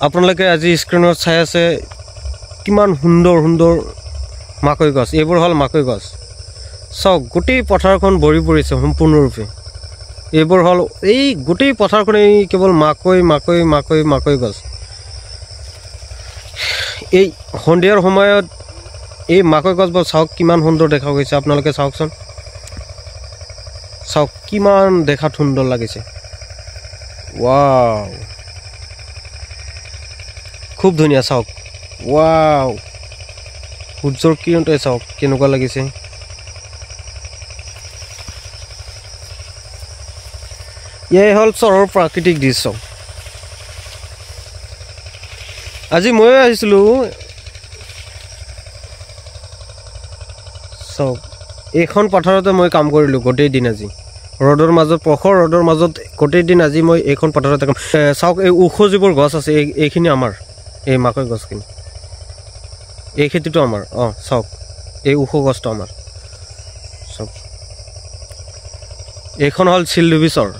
আপোনালোকে আজি স্ক্ৰীনত চাই আছে কিমান সুন্দৰ সুন্দৰ মাকৈ গছ। এইবোৰ হ'ল মাকৈ গছ। চাওক গোটেই পথাৰখন ভৰি পৰিছে সম্পূৰ্ণৰূপে। এইবোৰ হ'ল এই গোটেই পথাৰখন এই কেৱল মাকৈ মাকৈ মাকৈ মাকৈ গছ। এই সন্ধিয়াৰ সময়ত এই মাকৈ গছবোৰ চাওক কিমান সুন্দৰ দেখা গৈছে। আপোনালোকে চাওকচোন, চাওক কিমান দেখাত সুন্দৰ লাগিছে। ৱাও, খুব ধুনীয়া। চাওক ৱাও, সূৰ্যৰ কিৰণটোৱে চাওক কেনেকুৱা লাগিছে। এয়াই হ'ল চহৰৰ প্ৰাকৃতিক দৃশ্য। আজি ময়ো আহিছিলোঁ। চাওক এইখন পথাৰতে মই কাম কৰিলোঁ গোটেই দিন। আজি ৰ'দৰ মাজত, প্ৰখৰ ৰ'দৰ মাজত গোটেই দিন আজি মই এইখন পথাৰতে কাম। চাওক এই ওখ যিবোৰ গছ আছে এইখিনি আমাৰ, এই মাকৈ গছখিনি, এই খেতিটো আমাৰ। চাওক এই ওখ গছটো আমাৰ। চাওক এইখন হ'ল চিলডুবি চৰ।